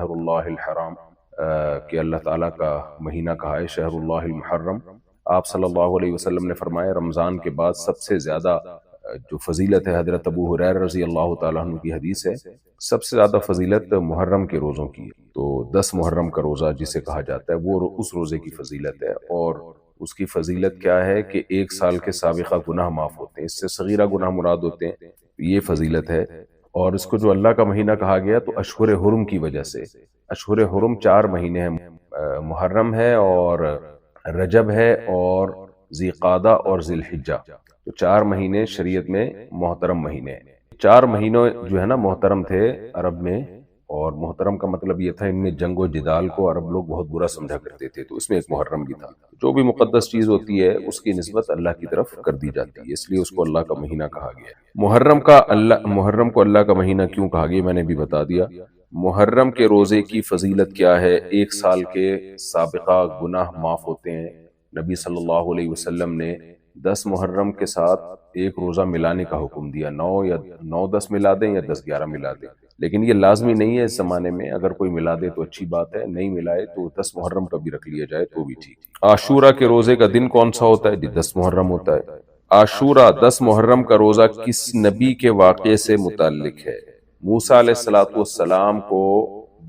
شہر اللہ الحرام کہ اللہ تعالیٰ کا مہینہ کہا ہے شہر اللہ المحرم. آپ صلی اللہ علیہ وسلم نے فرمایا رمضان کے بعد سب سے زیادہ جو فضیلت ہے، حضرت ابو ہریرہ رضی اللہ تعالیٰ عنہ کی حدیث ہے، سب سے زیادہ فضیلت محرم کے روزوں کی ہے. تو 10 محرم کا روزہ جسے کہا جاتا ہے وہ اس روزے کی فضیلت ہے. اور اس کی فضیلت کیا ہے کہ 1 سال کے سابقہ گناہ معاف ہوتے ہیں، اس سے صغیرہ گناہ مراد ہوتے ہیں. یہ فضیلت ہے. اور اس کو جو اللہ کا مہینہ کہا گیا تو اشہر حرم کی وجہ سے. اشہر حرم 4 مہینے ہیں، محرم ہے اور رجب ہے اور ذی قعدہ اور ذی الحجہ. تو 4 مہینے شریعت میں محترم مہینے ہیں. 4 مہینوں جو ہے نا محترم تھے عرب میں، اور محترم کا مطلب یہ تھا ان میں جنگ و جدال کو عرب لوگ بہت برا سمجھا کرتے تھے، تو اس میں ایک محرم بھی تھا. جو بھی مقدس چیز ہوتی ہے اس کی نسبت اللہ کی طرف کر دی جاتی ہے، اس لیے اس کو اللہ کا مہینہ کہا گیا ہے. محرم کو اللہ کا مہینہ کیوں کہا گیا میں نے بھی بتا دیا. محرم کے روزے کی فضیلت کیا ہے؟ 1 سال کے سابقہ گناہ معاف ہوتے ہیں. نبی صلی اللہ علیہ وسلم نے 10 محرم کے ساتھ ایک روزہ ملانے کا حکم دیا. 9-10 ملا دیں یا 10-11 ملا دیں، لیکن یہ لازمی نہیں ہے اس زمانے میں. اگر کوئی ملا دے تو اچھی بات ہے، نہیں ملائے تو 10 محرم کا بھی رکھ لیا جائے تو بھی ٹھیک. عاشورہ کے روزے کا دن کون سا ہوتا ہے؟ 10 محرم ہوتا ہے. عاشورہ 10 محرم کا روزہ کس نبی کے واقعے سے متعلق ہے؟ موسیٰ علیہ السلام کو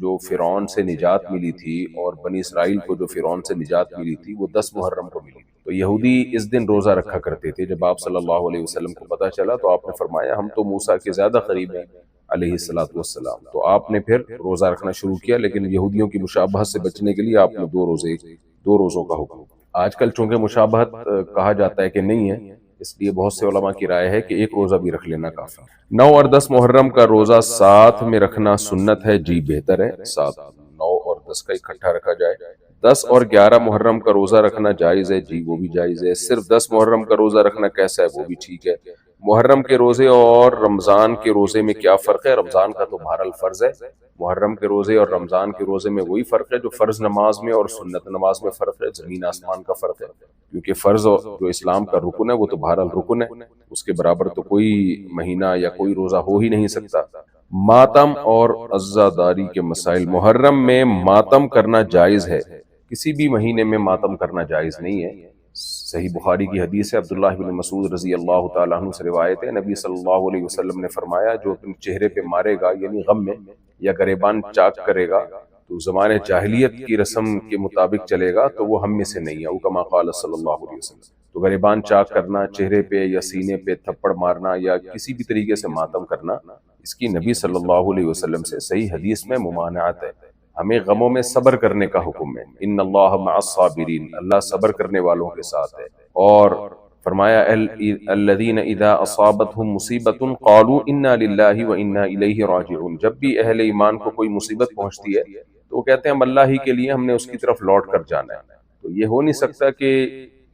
جو فرعون سے نجات ملی تھی اور بنی اسرائیل کو جو فرعون سے نجات ملی تھی وہ 10 محرم کو ملی. تو یہودی اس دن روزہ رکھا کرتے تھے. جب آپ صلی اللہ علیہ وسلم کو پتہ چلا تو آپ نے فرمایا ہم تو موسیٰ کے زیادہ قریب ہیں علیہ السلام. تو آپ نے پھر روزہ رکھنا شروع کیا، لیکن یہودیوں کی مشابہت سے بچنے کے لیے آپ نے 2 روزوں کا حکم. آج کل چونکہ مشابہت کہا جاتا ہے کہ نہیں ہے، اس لیے بہت سے علماء کی رائے ہے کہ 1 روزہ بھی رکھ لینا کافی. 9 اور 10 محرم کا روزہ ساتھ میں رکھنا سنت ہے؟ جی بہتر ہے. 9 اور 10 کا اکٹھا رکھا جائے. 10 اور 11 محرم کا روزہ رکھنا جائز ہے؟ جی وہ بھی جائز ہے. صرف 10 محرم کا روزہ رکھنا کیسا ہے؟ وہ بھی ٹھیک ہے. محرم کے روزے اور رمضان کے روزے میں کیا فرق ہے؟ رمضان کا تو بہرحال فرض ہے. محرم کے روزے اور رمضان کے روزے میں وہی فرق ہے جو فرض نماز میں اور سنت نماز میں فرق ہے. زمین آسمان کا فرق ہے، کیونکہ فرض جو اسلام کا رکن ہے وہ تو بہرحال رکن ہے، اس کے برابر تو کوئی مہینہ یا کوئی روزہ ہو ہی نہیں سکتا. ماتم اور عزاداری کے مسائل. محرم میں ماتم کرنا جائز ہے؟ کسی بھی مہینے میں ماتم کرنا جائز نہیں ہے. صحیح بخاری کی حدیث ہے، عبداللہ بن مسعود رضی اللہ تعالیٰ عنہ سے روایت ہے، نبی صلی اللہ علیہ وسلم نے فرمایا جو اپنے چہرے پہ مارے گا یعنی غم میں، یا گریبان چاک کرے گا تو زمانے جاہلیت کی رسم کے مطابق چلے گا تو وہ ہم میں سے نہیں ہے، او کما قال صلی اللہ علیہ وسلم. تو گریبان چاک کرنا، چہرے پہ یا سینے پہ تھپڑ مارنا یا کسی بھی طریقے سے ماتم کرنا، اس کی نبی صلی اللہ علیہ وسلم سے صحیح حدیث میں ممانعت ہے. ہمیں غموں میں صبر کرنے کا حکم ہے. ان اللہ مع الصابرین، اللہ صبر کرنے والوں کے ساتھ ہے. اور فرمایا الذین اذا اصابتهم مصیبت قالوا انا للہ وانا الیہ راجعون. جب بھی اہل ایمان کو کوئی مصیبت پہنچتی ہے تو وہ کہتے ہیں ہم اللہ ہی کے لیے، ہم نے اس کی طرف لوٹ کر جانا ہے. تو یہ ہو نہیں سکتا کہ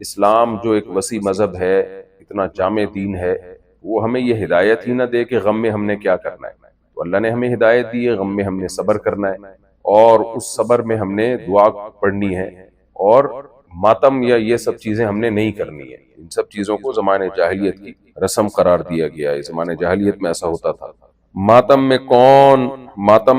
اسلام جو ایک وسیع مذہب ہے، اتنا جامع دین ہے، وہ ہمیں یہ ہدایت ہی نہ دے کہ غم میں ہم نے کیا کرنا ہے. تو اللہ نے ہمیں ہدایت دی ہے، غم میں ہم نے صبر کرنا ہے، اور اس صبر میں ہم نے دعا پڑھنی ہے، اور ماتم یا یہ سب چیزیں ہم نے نہیں کرنی ہے. ان سب چیزوں کو زمانے جاہلیت کی رسم قرار دیا گیا ہے. زمانے جاہلیت میں ایسا ہوتا تھا. ماتم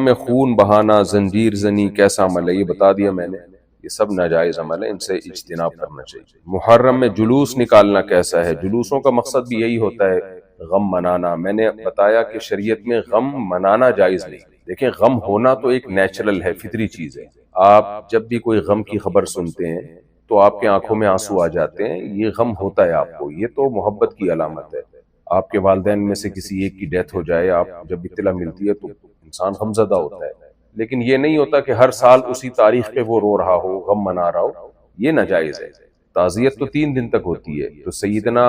میں خون بہانا، زنجیر زنی کیسا عمل ہے؟ یہ بتا دیا میں نے، یہ سب ناجائز عمل ہے، ان سے اجتناب کرنا چاہیے. محرم میں جلوس نکالنا کیسا ہے؟ جلوسوں کا مقصد بھی یہی ہوتا ہے، غم منانا. میں نے بتایا کہ شریعت میں غم منانا جائز نہیں. دیکھیں غم ہونا تو ایک نیچرل ہے، فطری چیز ہے. آپ جب بھی کوئی غم کی خبر سنتے ہیں تو آپ کے آنکھوں میں آنسو آ جاتے ہیں، یہ غم ہوتا ہے آپ کو، یہ تو محبت کی علامت ہے. آپ کے والدین میں سے کسی ایک کی ڈیتھ ہو جائے، آپ جب اطلاع ملتی ہے تو انسان غمزدہ ہوتا ہے، لیکن یہ نہیں ہوتا کہ ہر سال اسی تاریخ پہ وہ رو رہا ہو، غم منا رہا ہو. یہ ناجائز ہے. تعزیت تو 3 دن تک ہوتی ہے. تو سیدنا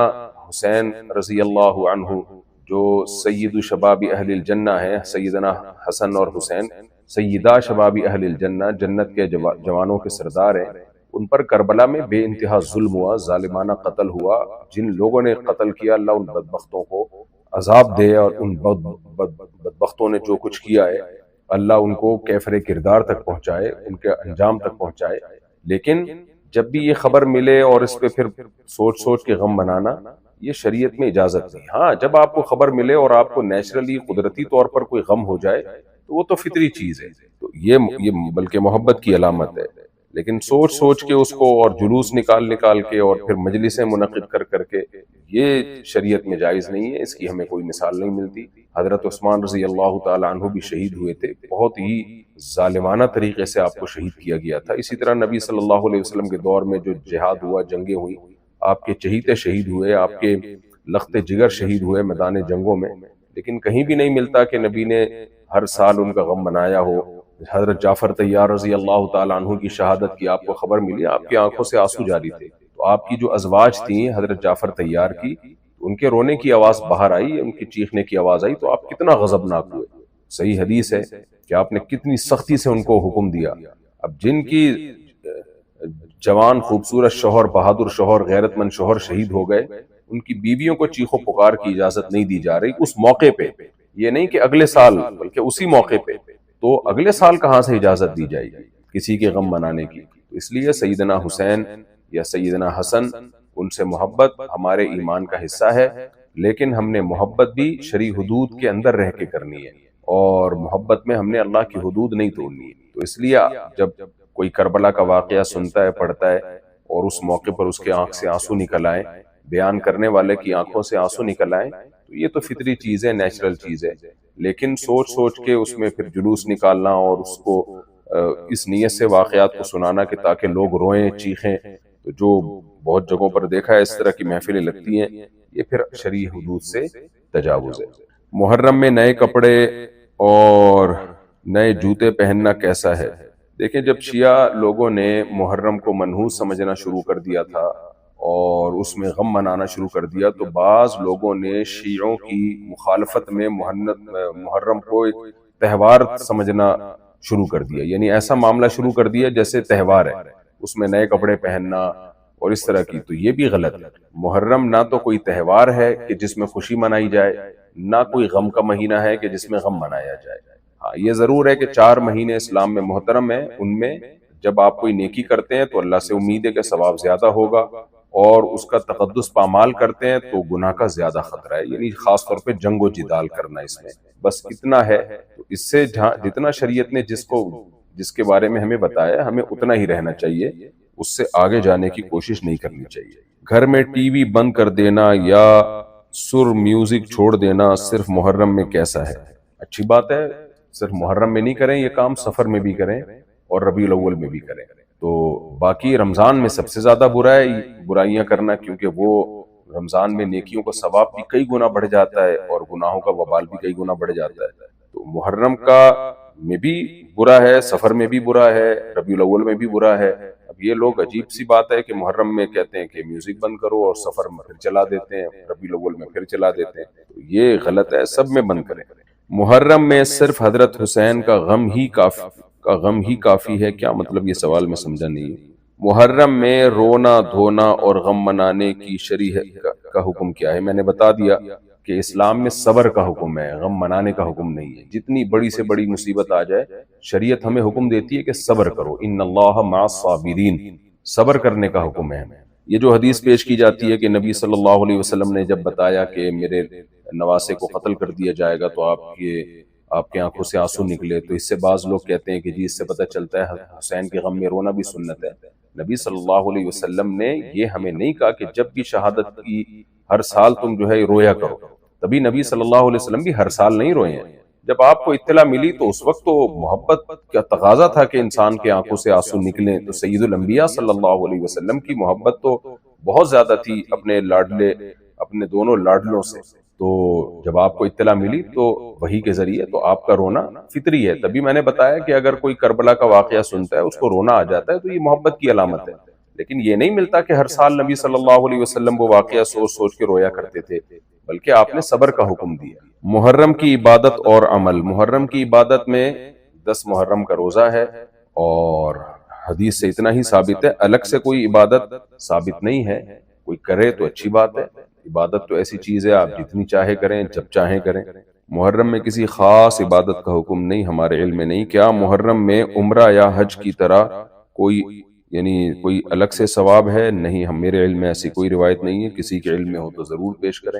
حسین رضی اللہ عنہ جو سید شباب اہل الجنہ ہے، سیدنا حسن اور حسین سیدہ شباب اہل الجنہ، جنت کے جوانوں کے سردار ہیں. ان پر کربلا میں بے انتہا ظلم ہوا، ظالمانہ قتل ہوا. جن لوگوں نے قتل کیا اللہ ان بدبختوں کو عذاب دے، اور ان بدبختوں نے جو کچھ کیا ہے اللہ ان کو کیفر کردار تک پہنچائے، ان کے انجام تک پہنچائے. لیکن جب بھی یہ خبر ملے اور اس پہ پھر سوچ کے غم منانا، یہ شریعت میں اجازت نہیں. ہاں جب آپ کو خبر ملے اور آپ کو نیچرلی قدرتی طور پر کوئی غم ہو جائے تو وہ تو فطری چیز ہے، تو تو یہ بلکہ محبت کی علامت ہے. لیکن سوچ سوچ کے اس کو اور جلوس نکال کے اور پھر مجلسیں منعقد کر کے یہ شریعت میں جائز نہیں ہے. اس کی ہمیں کوئی مثال نہیں ملتی. حضرت عثمان رضی اللہ تعالی عنہ بھی شہید ہوئے تھے، بہت ہی ظالمانہ طریقے سے آپ کو شہید کیا گیا تھا. اسی طرح نبی صلی اللہ علیہ وسلم کے دور میں جو جہاد ہوا، جنگیں ہوئی، آپ کے چہیتے شہید ہوئے، آپ کے لخت جگر شہید ہوئے میدان جنگوں میں، لیکن کہیں بھی نہیں ملتا کہ نبی نے ہر سال ان کا غم منایا ہو. حضرت جعفر طیار رضی اللہ تعالیٰ عنہ کی شہادت کی آپ کو خبر ملی، آپ کی آنکھوں سے آنسو جاری تھے. تو آپ کی جو ازواج تھیں حضرت جعفر طیار کی، ان کے رونے کی آواز باہر آئی، ان کی چیخنے کی آواز آئی، تو آپ کتنا غضبناک ہوئے. صحیح حدیث ہے کہ آپ نے کتنی سختی سے ان کو حکم دیا. اب جن کی جوان خوبصورت شوہر، بہادر شوہر، غیرت مند شوہر شہید ہو گئے، ان کی بیویوں کو چیخ و پکار کی اجازت نہیں دی جا رہی اس موقع پہ. یہ نہیں کہ اگلے سال، بلکہ اسی موقع پہ. تو اگلے سال کہاں سے اجازت دی جائے گی کسی کے غم منانے کی؟ تو اس لیے سیدنا حسین یا سیدنا حسن، ان سے محبت ہمارے ایمان کا حصہ ہے، لیکن ہم نے محبت بھی شرعی حدود کے اندر رہ کے کرنی ہے، اور محبت میں ہم نے اللہ کی حدود نہیں توڑنی ہے. تو اس لیے جب کوئی کربلا کا واقعہ سنتا ہے، پڑھتا ہے، اور اس موقع پر اس کے آنکھ سے آنسو نکل آئے، بیان کرنے والے کی آنکھوں سے آنسو نکل آئے، تو یہ تو فطری چیز ہے، نیچرل چیز ہے. لیکن سوچ کے اس میں پھر جلوس نکالنا اور اس کو اس نیت سے واقعات کو سنانا کہ تاکہ لوگ روئیں، چیخیں، تو جو بہت جگہوں پر دیکھا ہے اس طرح کی محفلیں لگتی ہیں، یہ پھر شرعی حدود سے تجاوز ہے. محرم میں نئے کپڑے اور نئے جوتے پہننا کیسا ہے؟ دیکھیں، جب شیعہ لوگوں نے محرم کو منحوس سمجھنا شروع کر دیا تھا اور اس میں غم منانا شروع کر دیا، تو بعض لوگوں نے شیعوں کی مخالفت میں محرم کو ایک تہوار سمجھنا شروع کر دیا. یعنی ایسا معاملہ شروع کر دیا جیسے تہوار ہے، اس میں نئے کپڑے پہننا اور اس طرح کی. تو یہ بھی غلط ہے. محرم نہ تو کوئی تہوار ہے کہ جس میں خوشی منائی جائے، نہ کوئی غم کا مہینہ ہے کہ جس میں غم منایا جائے. ہاں، یہ ضرور ہے کہ 4 مہینے اسلام میں محترم ہیں، ان میں جب آپ کوئی نیکی کرتے ہیں تو اللہ سے امید ہے کہ ثواب زیادہ ہوگا، اور اس کا تقدس پامال کرتے ہیں تو گناہ کا زیادہ خطرہ ہے. یعنی خاص طور پہ جنگ و جدال کرنا، اس میں بس اتنا ہے. تو اس سے جتنا شریعت نے جس کے بارے میں ہمیں بتایا، ہمیں اتنا ہی رہنا چاہیے، اس سے آگے جانے کی کوشش نہیں کرنی چاہیے. گھر میں ٹی وی بند کر دینا یا سر میوزک چھوڑ دینا صرف محرم میں کیسا ہے؟ اچھی بات ہے، صرف محرم میں نہیں کریں یہ کام، سفر میں بھی کریں اور ربیع الاول میں بھی کریں. تو باقی رمضان میں سب سے زیادہ برائیاں کرنا، کیونکہ وہ رمضان میں نیکیوں کا ثواب بھی کئی گنا بڑھ جاتا ہے اور گناہوں کا وبال بھی کئی گنا بڑھ جاتا ہے. تو محرم کا میں بھی برا ہے، سفر میں بھی برا ہے، ربیع الاول میں بھی برا ہے. اب یہ لوگ عجیب سی بات ہے کہ محرم میں کہتے ہیں کہ میوزک بند کرو اور سفر میں پھر چلا دیتے ہیں، ربیع الاول میں پھر چلا دیتے ہیں. تو یہ غلط ہے، سب میں بند کریں. محرم میں صرف حضرت حسین کا غم ہی کافی ہے، کیا مطلب؟ یہ سوال میں سمجھا نہیں. محرم میں رونا دھونا اور غم منانے کی شریعت کا حکم کیا ہے؟ میں نے بتا دیا کہ اسلام میں صبر کا حکم ہے، غم منانے کا حکم نہیں ہے. جتنی بڑی سے بڑی مصیبت آ جائے، شریعت ہمیں حکم دیتی ہے کہ صبر کرو، ان اللہ مع الصابرین، صبر کرنے کا حکم ہے. یہ جو حدیث پیش کی جاتی ہے کہ نبی صلی اللہ علیہ وسلم نے جب بتایا کہ میرے نواسے کو قتل کر دیا جائے گا تو آپ کے آنکھوں سے آنسو نکلے، تو اس سے بعض لوگ کہتے ہیں کہ جی اس سے پتہ چلتا ہے حسین کے غم میں رونا بھی سنت ہے. نبی صلی اللہ علیہ وسلم نے یہ ہمیں نہیں کہا کہ جب بھی شہادت کی ہر سال تم جو ہے رویا کرو. تبھی نبی صلی اللہ علیہ وسلم بھی ہر سال نہیں روئے ہیں. جب آپ کو اطلاع ملی تو اس وقت تو محبت کا تقاضا تھا کہ انسان کے آنکھوں سے آنسو نکلیں. تو سید الانبیاء صلی اللہ علیہ وسلم کی محبت تو بہت زیادہ تھی اپنے دونوں لاڈلوں سے. تو جب آپ کو اطلاع ملی تو وحی کے ذریعے تو آپ کا رونا فطری ہے. تبھی میں نے بتایا کہ اگر کوئی کربلا کا واقعہ سنتا ہے، اس کو رونا آ جاتا ہے، تو یہ محبت کی علامت ہے. لیکن یہ نہیں ملتا کہ ہر سال نبی صلی اللہ علیہ وسلم وہ واقعہ سوچ کے رویا کرتے تھے، بلکہ آپ نے صبر کا حکم دیا. محرم کی عبادت اور عمل. محرم کی عبادت میں 10 محرم کا روزہ ہے، اور حدیث سے اتنا ہی ثابت ہے. الگ سے کوئی عبادت ثابت نہیں ہے. کوئی کرے تو اچھی بات ہے. عبادت تو ایسی چیز ہے، آپ جتنی چاہے کریں، جب چاہیں کریں. محرم میں کسی خاص عبادت کا حکم نہیں، ہمارے علم میں نہیں. کیا محرم میں عمرہ یا حج کی طرح کوئی الگ سے ثواب ہے؟ نہیں، میرے علم میں ایسی کوئی روایت نہیں ہے. کسی کے علم میں ہو تو ضرور پیش کریں.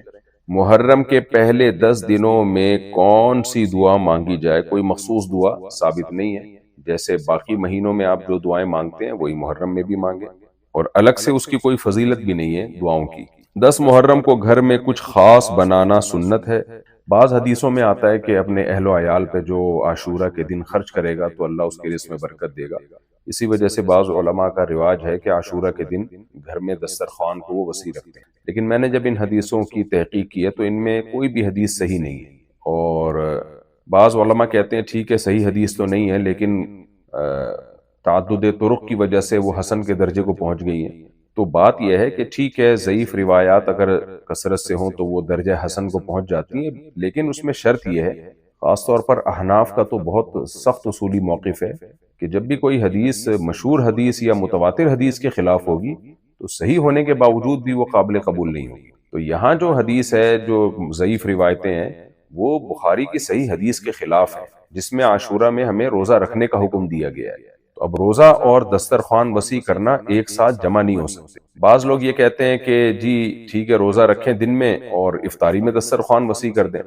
محرم کے پہلے 10 دنوں میں کون سی دعا مانگی جائے؟ کوئی مخصوص دعا ثابت نہیں ہے. جیسے باقی مہینوں میں آپ جو دعائیں مانگتے ہیں وہی محرم میں بھی مانگیں، اور الگ سے اس کی کوئی فضیلت بھی نہیں ہے دعاؤں کی۔ 10 محرم کو گھر میں کچھ خاص بنانا سنت ہے۔ بعض حدیثوں میں آتا ہے کہ اپنے اہل و عیال پہ جو عاشورہ کے دن خرچ کرے گا تو اللہ اس کے رزق میں برکت دے گا۔ اسی وجہ سے بعض علماء کا رواج ہے کہ عاشورہ کے دن گھر میں دسترخوان کو وہ وسیع رکھتے ہیں، لیکن میں نے جب ان حدیثوں کی تحقیق کی ہے تو ان میں کوئی بھی حدیث صحیح نہیں ہے، اور بعض علماء کہتے ہیں ٹھیک ہے صحیح حدیث تو نہیں ہے لیکن تعدد طرق کی وجہ سے وہ حسن کے درجے کو پہنچ گئی ہیں۔ تو بات یہ ہے کہ ٹھیک ہے ضعیف روایات اگر کثرت سے ہوں تو وہ درجہ حسن کو پہنچ جاتی ہیں، لیکن اس میں شرط یہ ہے، خاص طور پر احناف کا تو بہت سخت اصولی موقف ہے کہ جب بھی کوئی حدیث مشہور حدیث یا متواتر حدیث کے خلاف ہوگی تو صحیح ہونے کے باوجود بھی وہ قابل قبول نہیں ہوگی۔ تو یہاں جو حدیث ہے، جو ضعیف روایتیں ہیں، وہ بخاری کی صحیح حدیث کے خلاف ہے جس میں عاشورہ میں ہمیں روزہ رکھنے کا حکم دیا گیا ہے۔ تو اب روزہ اور دسترخوان وسیع کرنا ایک ساتھ جمع نہیں ہو سکتے۔ بعض لوگ یہ کہتے ہیں کہ جی ٹھیک ہے روزہ رکھیں دن میں اور افطاری میں دسترخوان وسیع کر دیں،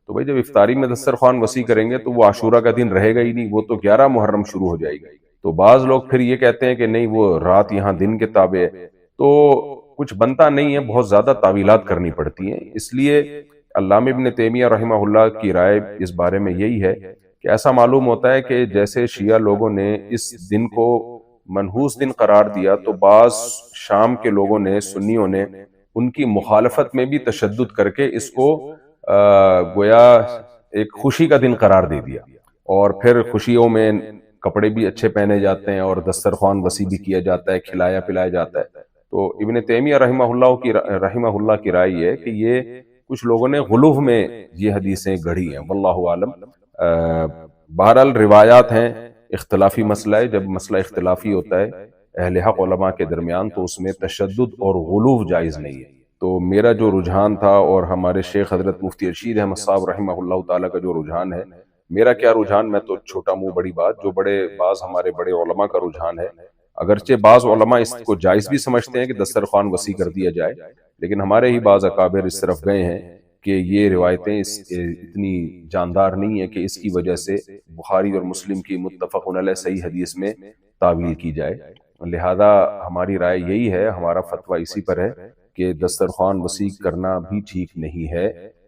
تو بھائی جب افطاری میں دسترخوان وسیع کریں گے تو وہ عاشورہ کا دن رہے گا ہی نہیں، وہ تو 11 محرم شروع ہو جائے گی۔ تو بعض لوگ پھر یہ کہتے ہیں کہ نہیں وہ رات یہاں دن کے تابع ہے، تو کچھ بنتا نہیں ہے، بہت زیادہ تعویلات کرنی پڑتی ہیں۔ اس لیے علامہ ابن تیمیہ رحمہ اللہ کی رائے اس بارے میں یہی ہے کہ ایسا معلوم ہوتا ہے کہ جیسے شیعہ لوگوں نے اس دن کو منحوس دن قرار دیا تو بعض شام کے لوگوں نے، سنیوں نے، ان کی مخالفت میں بھی تشدد کر کے اس کو گویا ایک خوشی کا دن قرار دے دیا، اور پھر خوشیوں میں کپڑے بھی اچھے پہنے جاتے ہیں اور دسترخوان وسیع بھی کیا جاتا ہے، کھلایا پلایا جاتا ہے۔ تو ابن تیمیہ رحمہ اللہ کی رائے یہ ہے کہ یہ کچھ لوگوں نے غلو میں یہ حدیثیں گڑھی ہیں، واللہ عالم۔ بہرحال روایات ہیں، اختلافی مسئلہ ہے، جب مسئلہ اختلافی ہوتا ہے اہل حق علماء کے درمیان تو اس میں تشدد اور غلو جائز نہیں ہے۔ تو میرا جو رجحان تھا اور ہمارے شیخ حضرت مفتی رشید احمد صاحب رحمہ اللہ تعالیٰ کا جو رجحان ہے، میرا کیا رجحان، میں تو چھوٹا منہ بڑی بات، جو بعض ہمارے بڑے علماء کا رجحان ہے، اگرچہ بعض علماء اس کو جائز بھی سمجھتے ہیں کہ دسترخوان وسیع کر دیا جائے، لیکن ہمارے ہی بعض اکابر اس طرف گئے ہیں کہ یہ روایتیں اتنی جاندار نہیں ہیں کہ اس کی وجہ سے بخاری اور مسلم کی متفق علیہ صحیح حدیث میں تعویل کی جائے۔ لہذا ہماری رائے یہی ہے، ہمارا فتویٰ اسی پر ہے کہ دسترخوان وسیع کرنا بھی ٹھیک نہیں ہے۔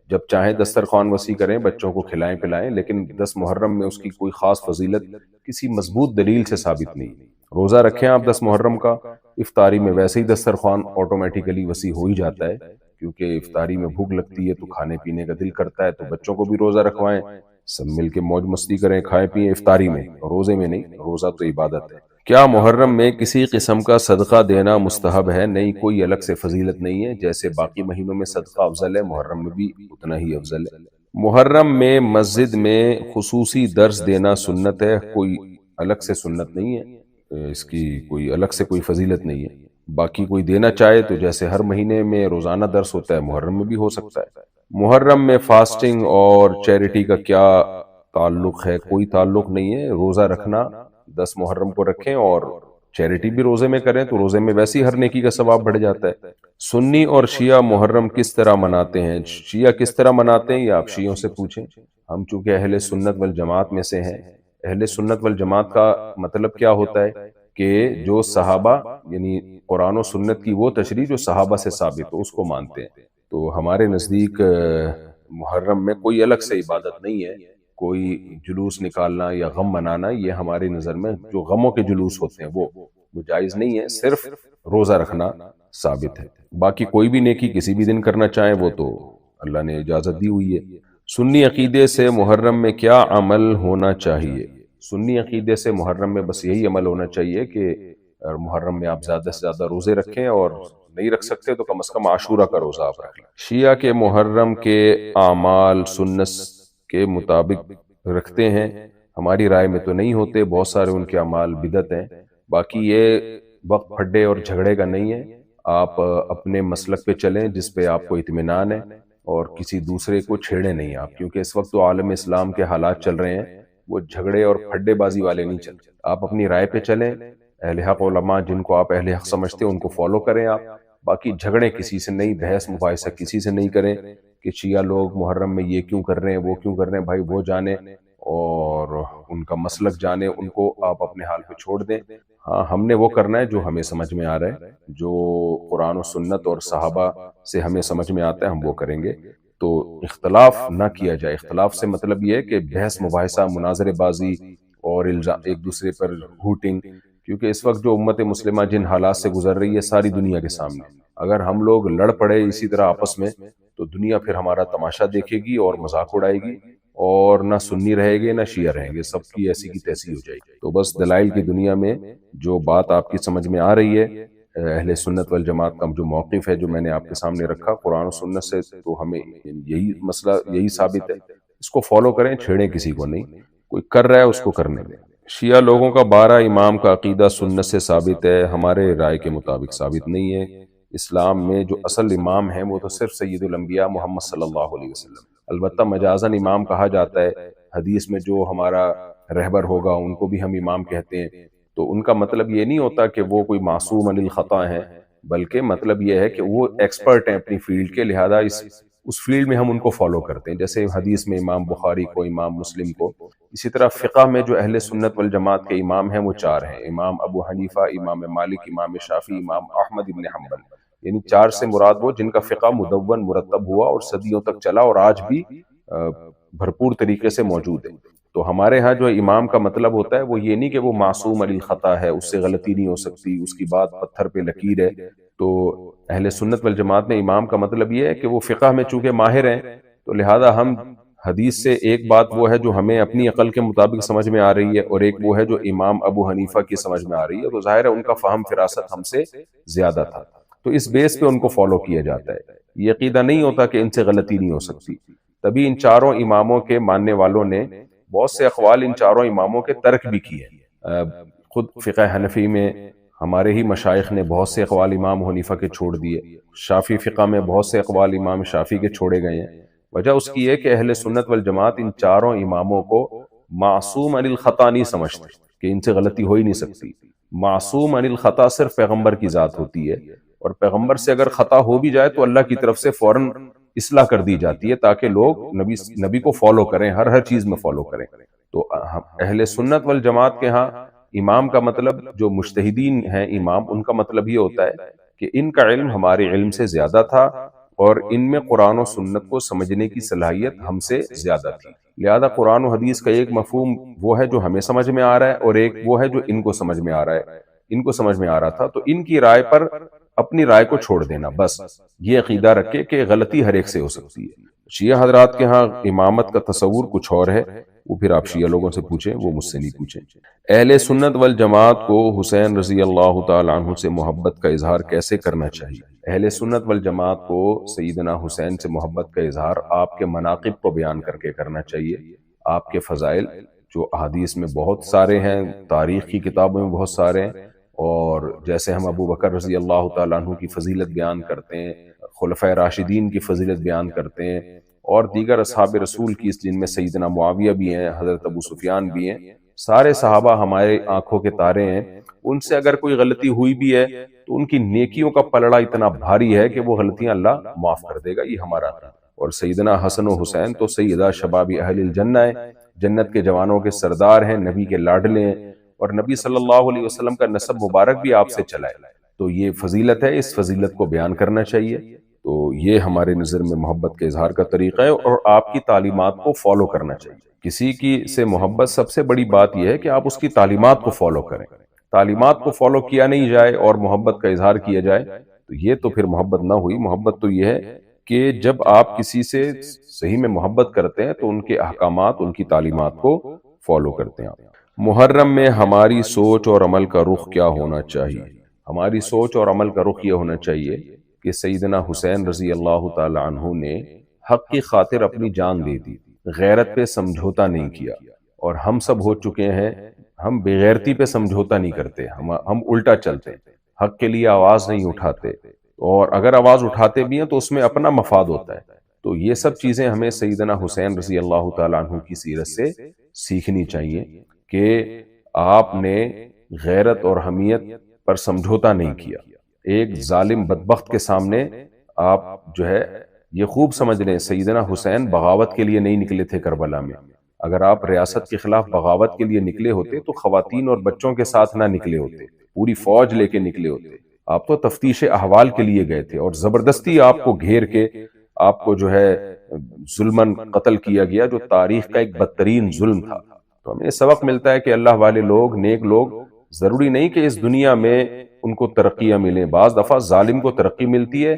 جب چاہیں دسترخوان وسیع کریں، بچوں کو کھلائیں پلائیں، لیکن 10 محرم میں اس کی کوئی خاص فضیلت کسی مضبوط دلیل سے ثابت نہیں۔ روزہ رکھیں آپ 10 محرم کا، افطاری میں ویسے ہی دسترخوان آٹومیٹیکلی وسیع ہو ہی جاتا ہے، کیونکہ افطاری میں بھوک لگتی ہے تو کھانے پینے کا دل کرتا ہے، تو بچوں کو بھی روزہ رکھوائیں، سب مل کے موج مستی کریں، کھائیں پیئیں افطاری میں، روزے میں نہیں، روزہ تو عبادت ہے۔ کیا محرم میں کسی قسم کا صدقہ دینا مستحب ہے؟ نہیں، کوئی الگ سے فضیلت نہیں ہے، جیسے باقی مہینوں میں صدقہ افضل ہے، محرم میں بھی اتنا ہی افضل ہے۔ محرم میں مسجد میں خصوصی درس دینا سنت ہے، کوئی الگ سے سنت نہیں ہے، اس کی کوئی الگ سے کوئی فضیلت نہیں ہے۔ باقی کوئی دینا چاہے تو جیسے ہر مہینے میں روزانہ درس ہوتا ہے، محرم میں بھی ہو سکتا ہے۔ محرم میں فاسٹنگ اور چیریٹی کا کیا تعلق ہے؟ کوئی تعلق نہیں ہے، روزہ رکھنا 10 محرم کو رکھیں اور چیریٹی بھی روزے میں کریں تو روزے میں ویسی ہر نیکی کا ثواب بڑھ جاتا ہے۔ سنی اور شیعہ محرم کس طرح مناتے ہیں؟ شیعہ کس طرح مناتے ہیں یہ آپ شیعوں سے پوچھیں، ہم چونکہ اہل سنت والجماعت میں سے ہیں۔ اہل سنت والجماعت کا مطلب کیا ہوتا ہے کہ جو صحابہ، یعنی قرآن و سنت کی وہ تشریح جو صحابہ سے ثابت ہو، اس کو مانتے ہیں۔ تو ہمارے نزدیک محرم میں کوئی الگ سے عبادت نہیں ہے، کوئی جلوس نکالنا یا غم منانا، یہ ہماری نظر میں جو غموں کے جلوس ہوتے ہیں وہ جائز نہیں ہے، صرف روزہ رکھنا ثابت ہے۔ باقی کوئی بھی نیکی کسی بھی دن کرنا چاہیں وہ تو اللہ نے اجازت دی ہوئی ہے۔ سنی عقیدے سے محرم میں کیا عمل ہونا چاہیے؟ سنی عقیدے سے محرم میں بس یہی عمل ہونا چاہیے کہ محرم میں آپ زیادہ سے زیادہ روزے رکھیں، اور نہیں رکھ سکتے تو کم از کم عاشورہ کا روزہ آپ رکھ لیں۔ شیعہ کے محرم کے اعمال سنت کے مطابق رکھتے ہیں، ہماری رائے میں تو نہیں ہوتے، بہت سارے ان کے اعمال بدعت ہیں۔ باقی یہ وقت پھڈے اور جھگڑے کا نہیں ہے، آپ اپنے مسلک پہ چلیں جس پہ آپ کو اطمینان ہے، اور کسی دوسرے کو چھیڑے نہیں آپ، کیونکہ اس وقت تو عالم اسلام کے حالات چل رہے ہیں، وہ جھگڑے اور پھڈے بازی والے نہیں چل رہے۔ آپ اپنی رائے پہ چلیں، اہل حق علماء جن کو آپ اہل حق سمجھتے ہیں ان کو فالو کریں آپ، باقی جھگڑے کسی سے نہیں، بحث مباحثہ کسی سے نہیں کریں کہ شیعہ لوگ محرم میں یہ کیوں کر رہے ہیں وہ کیوں کر رہے ہیں، بھائی وہ جانے، اور ان کا مسلک جانیں، ان کو آپ اپنے حال پہ چھوڑ دیں۔ ہاں، ہم نے وہ کرنا ہے جو ہمیں سمجھ میں آ رہا ہے، جو قرآن و سنت اور صحابہ سے ہمیں سمجھ میں آتا ہے ہم وہ کریں گے۔ تو اختلاف نہ کیا جائے۔ اختلاف سے مطلب یہ ہے کہ بحث مباحثہ، مناظرے بازی اور الزام، ایک دوسرے پر ہوٹنگ، کیونکہ اس وقت جو امت مسلمہ جن حالات سے گزر رہی ہے ساری دنیا کے سامنے، اگر ہم لوگ لڑ پڑے اسی طرح آپس میں تو دنیا پھر ہمارا تماشا دیکھے گی اور مذاق اڑائے گی، اور نہ سنی رہے گے نہ شیعہ رہیں گے، سب کی ایسی کی تیسی ہو جائے گی۔ تو بس دلائل کی دنیا میں جو بات آپ کی سمجھ میں آ رہی ہے، اہل سنت والجماعت کا جو موقف ہے جو میں نے آپ کے سامنے رکھا قرآن و سنت سے، تو ہمیں یہی مسئلہ یہی ثابت ہے، اس کو فالو کریں، چھیڑیں کسی کو نہیں، کوئی کر رہا ہے اس کو کرنے دیں۔ شیعہ لوگوں کا 12 امام کا عقیدہ سنت سے ثابت ہے، ہمارے رائے کے مطابق ثابت نہیں ہے۔ اسلام میں جو اصل امام ہیں وہ تو صرف سید الانبیاء محمد صلی اللہ علیہ وسلم، البتہ مجازاً امام کہا جاتا ہے، حدیث میں جو ہمارا رہبر ہوگا ان کو بھی ہم امام کہتے ہیں، تو ان کا مطلب یہ نہیں ہوتا کہ وہ کوئی معصوم عن الخطا ہیں، بلکہ مطلب یہ ہے کہ وہ ایکسپرٹ ہیں اپنی فیلڈ کے، لہذا اس فیلڈ میں ہم ان کو فالو کرتے ہیں، جیسے حدیث میں امام بخاری کو، امام مسلم کو۔ اسی طرح فقہ میں جو اہل سنت والجماعت کے امام ہیں وہ 4 ہیں، امام ابو حنیفہ، امام مالک، امام شافعی، امام احمد ابن حنبل، یعنی 4 سے مراد وہ جن کا فقہ مدون مرتب ہوا اور صدیوں تک چلا اور آج بھی بھرپور طریقے سے موجود ہے۔ تو ہمارے ہاں جو امام کا مطلب ہوتا ہے وہ یہ نہیں کہ وہ معصوم عن الخطا ہے، اس سے غلطی نہیں ہو سکتی، اس کی بات پتھر پہ لکیر ہے۔ تو اہل سنت والجماعت میں امام کا مطلب یہ ہے کہ وہ فقہ میں چونکہ ماہر ہیں، تو لہذا ہم حدیث سے ایک بات وہ ہے جو ہمیں اپنی عقل کے مطابق سمجھ میں آ رہی ہے، اور ایک وہ ہے جو امام ابو حنیفہ کی سمجھ میں آ رہی ہے، تو ظاہر ہے ان کا فہم فراست ہم سے زیادہ تھا، تو اس بیس پہ ان کو فالو کیا جاتا ہے۔ یہ عقیدہ نہیں ہوتا کہ ان سے غلطی نہیں ہو سکتی، تبھی ان 4 اماموں کے ماننے والوں نے بہت سے اقوال ان 4 اماموں کے ترک بھی کیے۔ خود فقہ حنفی میں ہمارے ہی مشائخ نے بہت سے اقوال امام حنیفہ کے چھوڑ دیے، شافعی فقہ میں بہت سے اقوال امام شافعی کے چھوڑے گئے ہیں۔ وجہ اس کی ہے کہ اہل سنت والجماعت ان 4 اماموں کو معصوم عن الخطا نہیں سمجھتے، کہ ان سے غلطی ہو ہی نہیں سکتی۔ معصوم عن الخطا صرف پیغمبر کی ذات ہوتی ہے، اور پیغمبر سے اگر خطا ہو بھی جائے تو اللہ کی طرف سے فوراً اصلاح کر دی جاتی ہے، تاکہ لوگ نبی کو فالو کریں، ہر چیز میں فالو کریں۔ تو اہل سنت والجماعت کے ہاں امام کا مطلب، جو مجتہدین ہیں امام، ان کا مطلب یہ ہوتا ہے کہ ان کا علم ہمارے علم سے زیادہ تھا، اور ان میں قرآن و سنت کو سمجھنے کی صلاحیت ہم سے زیادہ تھی، لہذا قرآن و حدیث کا ایک مفہوم وہ ہے جو ہمیں سمجھ میں آ رہا ہے، اور ایک وہ ہے جو ان کو سمجھ میں آ رہا ہے، ان کو سمجھ میں آ رہا تھا، تو ان کی رائے پر اپنی رائے کو چھوڑ دینا، بس یہ عقیدہ رکھے کہ غلطی ہر ایک سے ہو سکتی ہے۔ شیعہ حضرات کے ہاں امامت کا تصور کچھ اور ہے، وہ پھر آپ شیعہ لوگوں سے پوچھیں، وہ مجھ سے نہیں پوچھیں۔ اہل سنت والجماعت کو حسین رضی اللہ تعالی عنہ سے محبت کا اظہار کیسے کرنا چاہیے؟ اہل سنت والجماعت کو سیدنا حسین سے محبت کا اظہار آپ کے مناقب کو بیان کر کے کرنا چاہیے، آپ کے فضائل جو احادیث میں بہت سارے ہیں، تاریخ کی کتابوں میں بہت سارے ہیں، اور جیسے ہم ابو بکر رضی اللہ تعالیٰ عنہ کی فضیلت بیان کرتے ہیں، خلفۂ راشدین کی فضیلت بیان کرتے ہیں، اور دیگر اصحاب رسول کی، جن میں سیدنا معاویہ بھی ہیں، حضرت ابو سفیان بھی ہیں، سارے صحابہ ہمارے آنکھوں کے تارے ہیں۔ ان سے اگر کوئی غلطی ہوئی بھی ہے تو ان کی نیکیوں کا پلڑا اتنا بھاری ہے کہ وہ غلطیاں اللہ معاف کر دے گا، یہ ہمارا تھا۔ اور سیدنا حسن و حسین تو سیدہ شباب اہل الجنہ ہیں، جنت کے جوانوں کے سردار ہیں، نبی کے لاڈلے ہیں، اور نبی صلی اللہ علیہ وسلم کا نسب مبارک بھی آپ سے چلا ہے، تو یہ فضیلت ہے، اس فضیلت کو بیان کرنا چاہیے۔ تو یہ ہمارے نظر میں محبت کے اظہار کا طریقہ ہے، اور آپ کی تعلیمات کو فالو کرنا چاہیے۔ کسی کی سے محبت، سب سے بڑی بات یہ ہے کہ آپ اس کی تعلیمات کو فالو کریں۔ تعلیمات کو فالو کیا نہیں جائے اور محبت کا اظہار کیا جائے تو یہ تو پھر محبت نہ ہوئی۔ محبت تو یہ ہے کہ جب آپ کسی سے صحیح میں محبت کرتے ہیں تو ان کے احکامات، ان کی تعلیمات کو فالو کرتے ہیں۔ محرم میں ہماری سوچ اور عمل کا رخ کیا ہونا چاہیے؟ ہماری سوچ اور عمل کا رخ یہ ہونا چاہیے کہ سیدنا حسین رضی اللہ تعالی عنہ نے حق کی خاطر اپنی جان دے دی، غیرت پہ سمجھوتا نہیں کیا، اور ہم سب ہو چکے ہیں، ہم بغیرتی پہ سمجھوتا نہیں کرتے، ہم الٹا چلتے، حق کے لیے آواز نہیں اٹھاتے، اور اگر آواز اٹھاتے بھی ہیں تو اس میں اپنا مفاد ہوتا ہے۔ تو یہ سب چیزیں ہمیں سیدنا حسین رضی اللہ تعالی عنہ کی سیرت سے سیکھنی چاہیے کہ آپ نے غیرت اور حمیت پر سمجھوتا نہیں کیا۔ ایک ظالم بدبخت کے سامنے آپ جو ہے یہ خوب سمجھ لیں، سیدنا حسین بغاوت کے لیے نہیں نکلے تھے کربلا میں، اگر آپ ریاست کے خلاف بغاوت کے لیے نکلے ہوتے تو خواتین اور بچوں کے ساتھ نہ نکلے ہوتے، پوری فوج لے کے نکلے ہوتے۔ آپ تو تفتیش احوال کے لیے گئے تھے اور زبردستی آپ کو گھیر کے آپ کو جو ہے ظلماً قتل کیا گیا، جو تاریخ کا ایک بدترین ظلم تھا۔ تو ہمیں سبق ملتا ہے کہ اللہ والے لوگ، نیک لوگ، ضروری نہیں کہ اس دنیا میں ان کو ترقیاں ملیں، بعض دفعہ ظالم کو ترقی ملتی ہے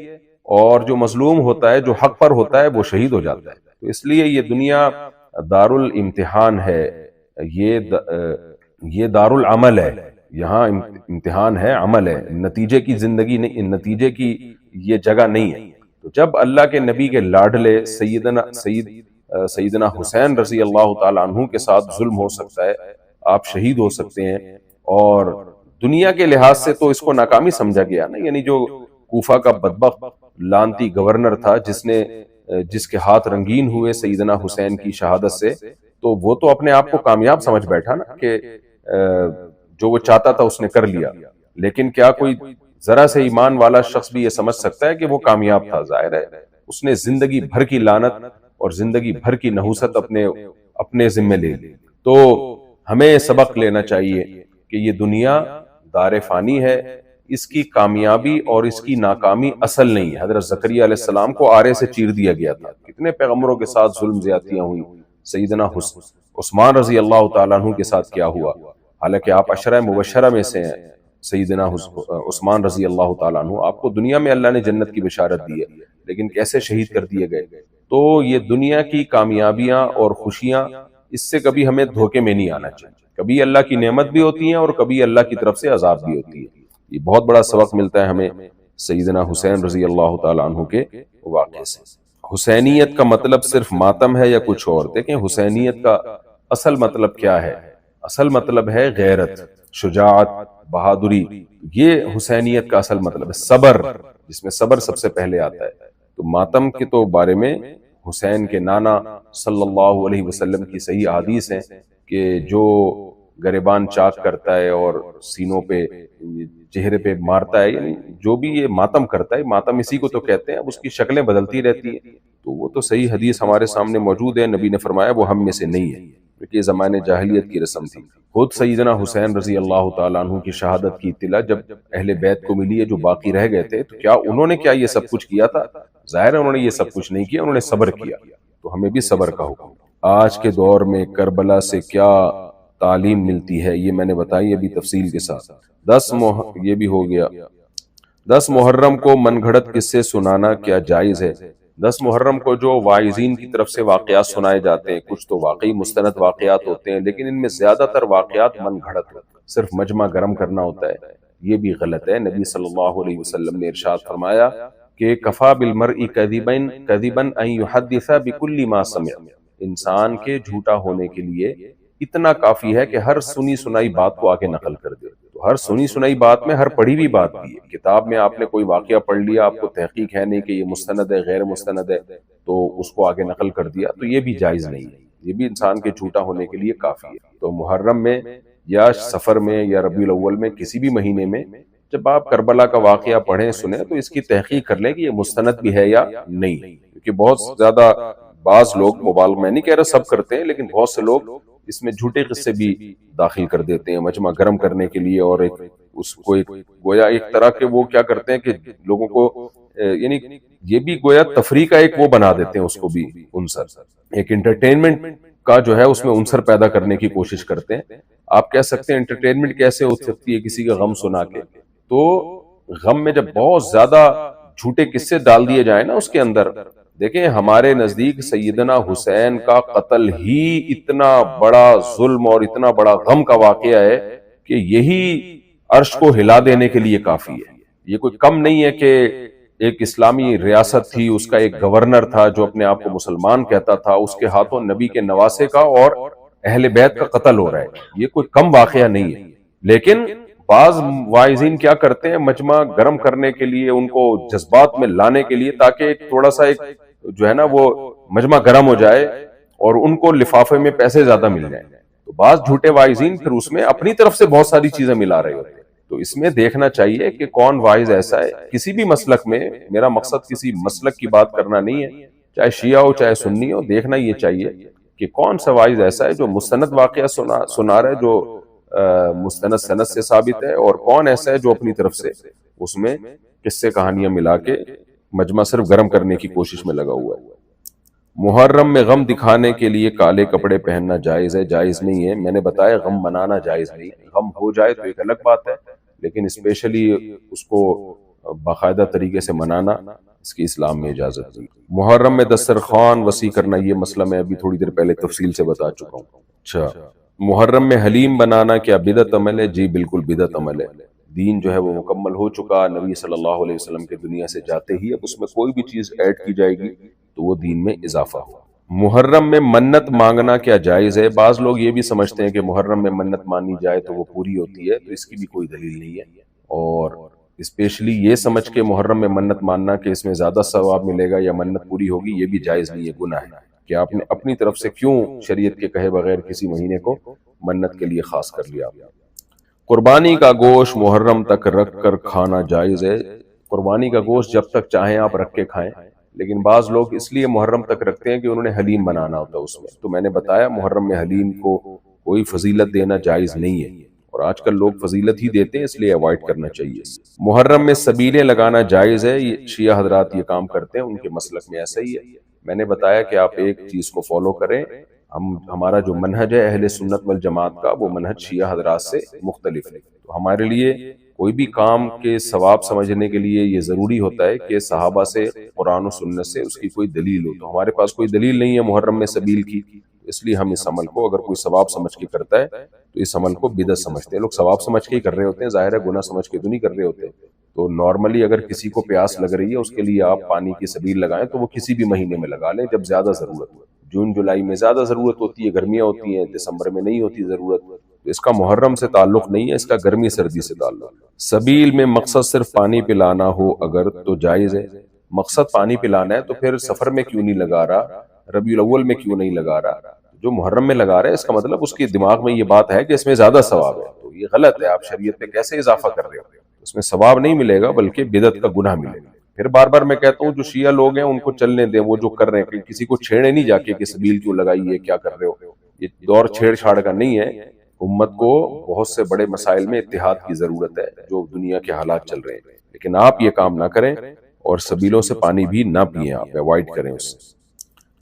اور جو مظلوم ہوتا ہے، جو حق پر ہوتا ہے، وہ شہید ہو جاتا ہے۔ تو اس لیے یہ دنیا دار الامتحان ہے، یہ دار العمل ہے، یہاں امتحان ہے، عمل ہے، نتیجے کی زندگی نہیں، نتیجے کی یہ جگہ نہیں ہے۔ تو جب اللہ کے نبی کے لاڈلے سیدنا حسین رضی اللہ تعالیٰ عنہ کے ساتھ ظلم ہو سکتا ہے، آپ شہید ہو سکتے ہیں، اور دنیا کے لحاظ سے تو اس کو ناکامی سمجھا گیا نا، یعنی جو کوفہ کا بدبخت لانتی گورنر تھا جس کے ہاتھ رنگین ہوئے سیدنا حسین کی شہادت سے، تو وہ تو اپنے آپ کو کامیاب سمجھ بیٹھا نا کہ جو وہ چاہتا تھا اس نے کر لیا۔ لیکن کیا کوئی ذرا سے ایمان والا شخص بھی یہ سمجھ سکتا ہے کہ وہ کامیاب تھا؟ ظاہر ہے اس نے زندگی بھر کی لعنت اور زندگی بھر کی نحوست اپنے ذمے لے لی۔ تو ہمیں سبق لینا چاہیے کہ یہ دنیا دار فانی ہے، اس کی کامیابی اور اس کی ناکامی اصل نہیں ہے۔ حضرت زکریا علیہ السلام کو آرے سے چیر دیا گیا تھا، کتنے پیغمبروں کے ساتھ ظلم زیادتیاں ہوئی، سیدنا عثمان رضی اللہ تعالیٰ عنہ کے ساتھ کیا ہوا، حالانکہ آپ عشرہ مبشرہ میں سے ہیں۔ سیدنا عثمان رضی اللہ تعالیٰ عنہ، آپ کو دنیا میں اللہ نے جنت کی بشارت دی ہے، لیکن کیسے شہید کر دیے گئے۔ تو یہ دنیا کی کامیابیاں اور خوشیاں، اس سے کبھی ہمیں دھوکے میں نہیں آنا چاہیے، کبھی اللہ کی نعمت بھی ہوتی ہیں اور کبھی اللہ کی طرف سے عذاب بھی ہوتی ہے۔ یہ بہت بڑا سبق ملتا ہے ہمیں سیدنا حسین رضی اللہ تعالیٰ عنہ کے واقعے سے۔ حسینیت کا مطلب صرف ماتم ہے یا کچھ اور؟ دیکھیں حسینیت کا اصل مطلب کیا ہے؟ اصل مطلب ہے غیرت، شجاعت، بہادری، یہ حسینیت کا اصل مطلب ہے۔ صبر، جس میں صبر سب سے پہلے آتا ہے۔ تو ماتم کے تو بارے میں حسین کے نانا صلی اللہ علیہ وسلم کی صحیح حدیث ہیں کہ جو گریبان چاک کرتا ہے اور سینوں پہ، چہرے پہ مارتا ہے، یعنی جو بھی یہ ماتم کرتا ہے، ماتم اسی کو تو کہتے ہیں، اب اس کی شکلیں بدلتی رہتی ہیں۔ تو وہ تو صحیح حدیث ہمارے سامنے موجود ہے، نبی نے فرمایا وہ ہم میں سے نہیں ہے، کیونکہ یہ زمانے جاہلیت کی رسم تھی۔ خود سیدنا حسین رضی اللہ تعالیٰ عنہ کی شہادت کی اطلاع جب اہل بیت کو ملی ہے جو باقی رہ گئے تھے، تو کیا انہوں نے یہ سب کچھ کیا تھا؟ ظاہر ہے انہوں نے یہ سب کچھ نہیں کیا، انہوں نے صبر کیا۔ تو ہمیں بھی صبر کا حکم۔ آج کے دور میں کربلا سے کیا تعلیم ملتی ہے، یہ میں نے بتائی ابھی تفصیل کے ساتھ۔ یہ بھی ہو گیا۔ 10 محرم کو من گھڑت قصے سنانا کیا جائز ہے؟ 10 محرم کو جو واعظین کی طرف سے واقعات سنائے جاتے ہیں، کچھ تو واقعی مستند واقعات ہوتے ہیں، لیکن ان میں زیادہ تر واقعات من گھڑت، صرف مجمع گرم کرنا ہوتا ہے، یہ بھی غلط ہے۔ نبی صلی اللہ علیہ وسلم نے ارشاد فرمایا کہ کفا بالمرء کذبا ان یحدث بکل ما سمع، انسان کے جھوٹا ہونے کے لیے اتنا کافی ہے کہ ہر سنی سنائی بات کو آگے نقل کر دے۔ تو ہر سنی سنائی بات میں ہر پڑھی ہوئی بات بھی ہے۔ کتاب میں آپ نے کوئی واقعہ پڑھ لیا، آپ کو تحقیق ہے نہیں کہ یہ مستند ہے غیر مستند ہے، تو اس کو آگے نقل کر دیا، تو یہ بھی جائز نہیں ہے، یہ بھی انسان کے جھوٹا ہونے کے لیے کافی ہے۔ تو محرم میں یا سفر میں یا ربیع الاول میں، کسی بھی مہینے میں جب آپ کربلا کا واقعہ پڑھیں سنیں، تو اس کی تحقیق کر لیں کہ یہ مستند بھی ہے یا نہیں، کیونکہ بہت زیادہ بعض لوگ، مبالغہ میں نہیں کہہ رہا سب کرتے ہیں، لیکن بہت سے لوگ اس میں جھوٹے قصے بھی داخل کر دیتے ہیں مجمع گرم کرنے کے لیے، اور اس کو گویا ایک طرح کے وہ کیا کرتے ہیں کہ لوگوں کو، یعنی یہ بھی گویا تفریح کا ایک وہ بنا دیتے ہیں، اس کو بھی عنصر، ایک انٹرٹینمنٹ کا جو ہے اس میں عنصر پیدا کرنے کی کوشش کرتے ہیں۔ آپ کہہ سکتے ہیں انٹرٹینمنٹ کیسے ہو سکتی ہے کسی کا غم سنا کے؟ تو غم میں جب بہت زیادہ جھوٹے قصے ڈال دیے جائیں نا اس کے اندر، دیکھیں ہمارے نزدیک سیدنا حسین کا قتل ہی اتنا بڑا ظلم اور اتنا بڑا غم کا واقعہ ہے کہ یہی عرش کو ہلا دینے کے لیے کافی ہے۔ یہ کوئی کم نہیں ہے کہ ایک اسلامی ریاست تھی، اس کا ایک گورنر تھا جو اپنے آپ کو مسلمان کہتا تھا، اس کے ہاتھوں نبی کے نواسے کا اور اہل بیت کا قتل ہو رہا ہے، یہ کوئی کم واقعہ نہیں ہے۔ لیکن بعض واعظین کیا کرتے ہیں، مجمع گرم کرنے کے لیے، ان کو جذبات میں لانے کے لیے، تاکہ ایک تھوڑا سا ایک جو ہے نا وہ مجمع گرم ہو جائے اور ان کو لفافے میں پیسے زیادہ مل جائیں، تو بعض جھوٹے واعظین پھر اس میں اپنی طرف سے بہت ساری چیزیں ملا رہے ہوتے ہیں۔ تو اس میں دیکھنا چاہیے کہ کون واعظ ایسا ہے، کسی بھی مسلک میں، میرا مقصد کسی مسلک کی بات کرنا نہیں ہے، چاہے شیعہ ہو چاہے سنی ہو، دیکھنا یہ چاہیے کہ کون سا واعظ ایسا ہے جو مستند واقعہ سنا رہا ہے جو مستند سند سے ثابت ہے، اور کون ایسا ہے جو اپنی طرف سے اس میں قصے کہانیاں ملا کے مجمع صرف گرم کرنے کی کوشش میں لگا ہوا ہے۔ محرم میں غم دکھانے کے لیے کالے کپڑے پہننا جائز ہے؟ جائز نہیں ہے، میں نے بتایا غم منانا جائز نہیں ہے، غم ہو جائے تو ایک الگ بات ہے، لیکن اسپیشلی اس کو باقاعدہ طریقے سے منانا اس کی اسلام میں اجازت نہیں۔ محرم میں دسترخوان وسیع کرنا، یہ مسئلہ میں ابھی تھوڑی دیر پہلے تفصیل سے بتا چکا ہوں۔ اچھا، محرم میں حلیم بنانا کیا بدعت عمل ہے؟ جی بالکل بدعت عمل ہے، دین جو ہے وہ مکمل ہو چکا، نبی صلی اللہ علیہ وسلم کے دنیا سے جاتے ہی اب اس میں کوئی بھی چیز ایڈ کی جائے گی تو وہ دین میں اضافہ ہو۔ محرم میں منت مانگنا کیا جائز ہے؟ بعض لوگ یہ بھی سمجھتے ہیں کہ محرم میں منت مانی جائے تو وہ پوری ہوتی ہے، تو اس کی بھی کوئی دلیل نہیں ہے، اور اسپیشلی یہ سمجھ کے محرم میں منت ماننا کہ اس میں زیادہ ثواب ملے گا یا منت پوری ہوگی، یہ بھی جائز نہیں ہے، گناہ ہے کہ آپ نے اپنی طرف سے کیوں شریعت کے کہے بغیر کسی مہینے کو منت کے لیے خاص کر لیا۔ قربانی کا گوشت محرم تک رکھ کر کھانا جائز ہے؟ قربانی کا گوشت جب تک چاہیں آپ رکھ کے کھائیں، لیکن بعض لوگ اس لیے محرم تک رکھتے ہیں کہ انہوں نے حلیم بنانا ہوتا ہے اس میں، تو میں نے بتایا محرم میں حلیم کو کوئی فضیلت دینا جائز نہیں ہے، اور آج کل لوگ فضیلت ہی دیتے ہیں، اس لیے اوائڈ کرنا چاہیے۔ محرم میں سبیلیں لگانا جائز ہے؟ یہ شیعہ حضرات یہ کام کرتے ہیں، ان کے مسلک میں ایسا ہی ہے۔ میں نے بتایا کہ آپ ایک چیز کو فالو کریں، ہمارا جو منہج ہے اہل سنت والجماعت کا، وہ منہج شیعہ حضرات سے مختلف ہے، تو ہمارے لیے کوئی بھی کام کے ثواب سمجھنے کے لیے یہ ضروری ہوتا ہے کہ صحابہ سے، قرآن و سنت سے اس کی کوئی دلیل ہو، تو ہمارے پاس کوئی دلیل نہیں ہے محرم میں سبیل کی، اس لیے ہم اس عمل کو اگر کوئی ثواب سمجھ کے کرتا ہے تو اس عمل کو بدعت سمجھتے ہیں۔ لوگ ثواب سمجھ کے ہی کر رہے ہوتے ہیں، ظاہر ہے گناہ سمجھ کے تو نہیں کر رہے ہوتے، تو نارملی اگر کسی کو پیاس لگ رہی ہے اس کے لیے آپ پانی کی سبیل لگائیں تو وہ کسی بھی مہینے میں لگا لیں جب زیادہ ضرورت ہو۔ جون جولائی میں زیادہ ضرورت ہوتی ہے، گرمیاں ہوتی ہیں، دسمبر میں نہیں ہوتی ضرورت، تو اس کا محرم سے تعلق نہیں ہے، اس کا گرمی سردی سے تعلق۔ سبیل میں مقصد صرف پانی پلانا ہو اگر تو جائز ہے؟ مقصد پانی پلانا ہے تو پھر سفر میں کیوں نہیں لگا رہا، ربیع الاول میں کیوں نہیں لگا رہا؟ جو محرم میں لگا رہے ہیں اس کا مطلب اس کے دماغ میں یہ بات ہے کہ اس میں زیادہ ثواب ہے، تو یہ غلط ہے، آپ شریعت میں کیسے اضافہ کر رہے ہو؟ اس میں ثواب نہیں ملے گا بلکہ بدعت کا گناہ ملے گا۔ پھر بار بار میں کہتا ہوں جو شیعہ لوگ ہیں ان کو چلنے دیں، وہ جو کر رہے ہیں، کسی کو چھیڑے نہیں جا کے کہ سبیل کیوں لگائی ہے، کیا کر رہے ہو، یہ دور چھیڑ چھاڑ کا نہیں ہے۔ امت کو بہت سے بڑے مسائل میں اتحاد کی ضرورت ہے جو دنیا کے حالات چل رہے ہیں، لیکن آپ یہ کام نہ کریں، اور سبیلوں سے پانی بھی نہ پئیں، آپ اوائڈ کریں اس سے۔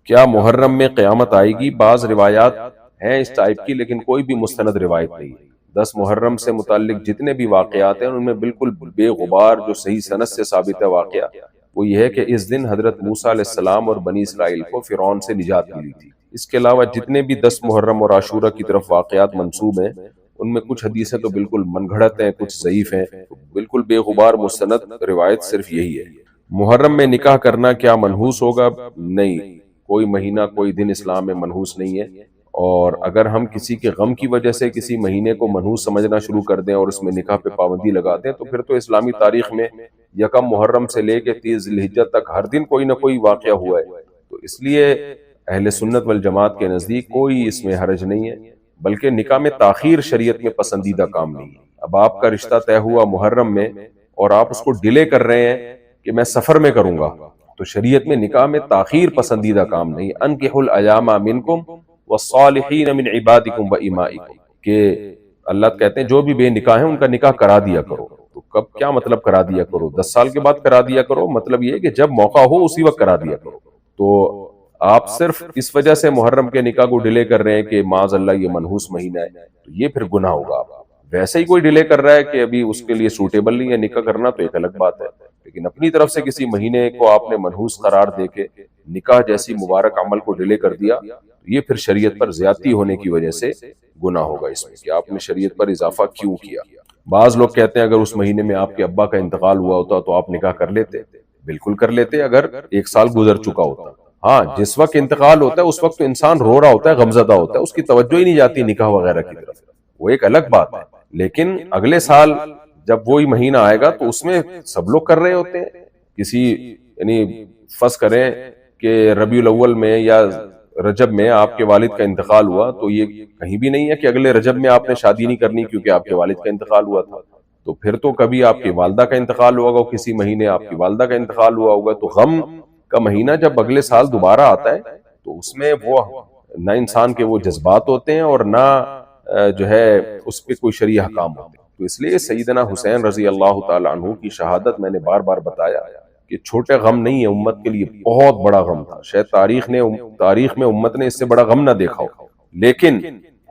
کیا محرم میں قیامت آئے گی؟ بعض روایات ہیں اس ٹائپ کی، لیکن کوئی بھی مستند روایت نہیں ہے۔ 10 محرم سے متعلق جتنے بھی واقعات ہیں ان میں بالکل بے غبار جو صحیح سند سے ثابت ہے واقعہ، وہ یہ ہے کہ اس دن حضرت موسیٰ علیہ السلام اور بنی اسرائیل کو فرعون سے نجات ملی تھی۔ اس کے علاوہ جتنے بھی 10 محرم اور عاشورہ کی طرف واقعات منسوب ہیں ان میں کچھ حدیثیں تو بالکل من گھڑت ہیں، کچھ ضعیف ہیں، بالکل بے غبار مستند روایت صرف یہی ہے۔ محرم میں نکاح کرنا کیا منحوس ہوگا؟ نہیں، کوئی مہینہ کوئی دن اسلام میں منحوس نہیں ہے، اور اگر ہم کسی کے غم کی وجہ سے کسی مہینے کو منحوس سمجھنا شروع کر دیں اور اس میں نکاح پہ پابندی لگا دیں تو پھر تو اسلامی تاریخ میں یکم محرم سے لے کے 30 ذی الحجہ تک ہر دن کوئی نہ کوئی واقعہ ہوا ہے، تو اس لیے اہل سنت والجماعت کے نزدیک کوئی اس میں حرج نہیں ہے، بلکہ نکاح میں تاخیر شریعت میں پسندیدہ کام نہیں ہے۔ اب آپ کا رشتہ طے ہوا محرم میں اور آپ اس کو ڈیلے کر رہے ہیں کہ میں سفر میں کروں گا، تو شریعت میں نکاح میں تاخیر پسندیدہ کام نہیں۔ انکحوا الایام منکم والصالحین من عبادکم وامائکم، کہ اللہ کہتے ہیں جو بھی بے نکاح ہیں ان کا نکاح کرا دیا کرو۔ تو کب، کیا مطلب کرا دیا کرو؟ 10 سال کے بعد کرا دیا کرو، مطلب یہ ہے کہ جب موقع ہو اسی وقت کرا دیا کرو۔ تو آپ صرف اس وجہ سے محرم کے نکاح کو ڈیلے کر رہے ہیں کہ معاذ اللہ یہ منحوس مہینہ ہے، تو یہ پھر گناہ ہوگا۔ ویسے ہی کوئی ڈیلے کر رہا ہے کہ ابھی اس کے لیے سوٹیبل نہیں ہے نکاح کرنا تو ایک الگ بات ہے، لیکن اپنی طرف سے کسی مہینے کو آپ نے منحوس قرار دے کے نکاح جیسی مبارک عمل کو ڈیلے کر دیا، یہ پھر شریعت پر زیادتی ہونے کی وجہ سے گناہ ہوگا اس میں کہ آپ نے شریعت پر اضافہ کیوں کیا۔ بعض لوگ کہتے ہیں اگر اس مہینے میں آپ کے ابا کا انتقال ہوا ہوتا تو آپ نکاح کر لیتے، بالکل کر لیتے اگر 1 سال گزر چکا ہوتا۔ ہاں، جس وقت انتقال ہوتا ہے اس وقت تو انسان رو رہا ہوتا ہے، غمزدہ ہوتا ہے، اس کی توجہ ہی نہیں جاتی نکاح وغیرہ کی طرف، وہ ایک الگ بات ہے، لیکن اگلے سال جب وہی مہینہ آئے گا تو اس میں سب لوگ کر رہے ہوتے ہیں۔ کسی یعنی فرض کریں کہ ربیع الاول میں یا رجب میں آپ کے والد کا انتقال ہوا، تو یہ کہیں بھی نہیں ہے کہ اگلے رجب میں آپ نے شادی نہیں کرنی کیونکہ آپ کے والد کا انتقال ہوا تھا، تو پھر تو کبھی آپ کی والدہ کا انتقال ہوا ہوگا، کسی مہینے آپ کی والدہ کا انتقال ہوا ہوگا، تو غم کا مہینہ جب اگلے سال دوبارہ آتا ہے تو اس میں وہ نہ انسان کے وہ جذبات ہوتے ہیں اور نہ جو ہے اس پہ کوئی شرعی احکام ہوتے ہیں. تو اس لیے سیدنا حسین رضی اللہ تعالیٰ عنہ کی شہادت میں نے بار بار بتایا کہ چھوٹے غم نہیں ہے، امت کے لیے بہت بڑا غم تھا. شاید تاریخ میں امت نے اس سے بڑا غم نہ دیکھا ہو، لیکن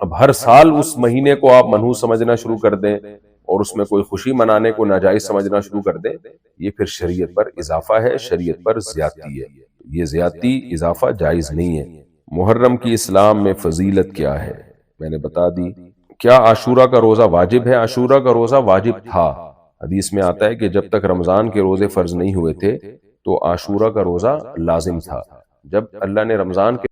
اب ہر سال اس مہینے کو آپ منحوس سمجھنا شروع کر دیں اور اس میں کوئی خوشی منانے کو ناجائز سمجھنا شروع کر دیں، یہ پھر شریعت پر اضافہ ہے، شریعت پر زیادتی ہے. یہ زیادتی اضافہ جائز نہیں ہے. محرم کی اسلام میں فضیلت کیا ہے میں نے بتا دی. کیا عاشورہ کا روزہ واجب ہے؟ عاشورہ کا روزہ واجب تھا. حدیث میں آتا ہے کہ جب تک رمضان کے روزے فرض نہیں ہوئے تھے تو عاشورہ کا روزہ لازم تھا. جب اللہ نے رمضان کے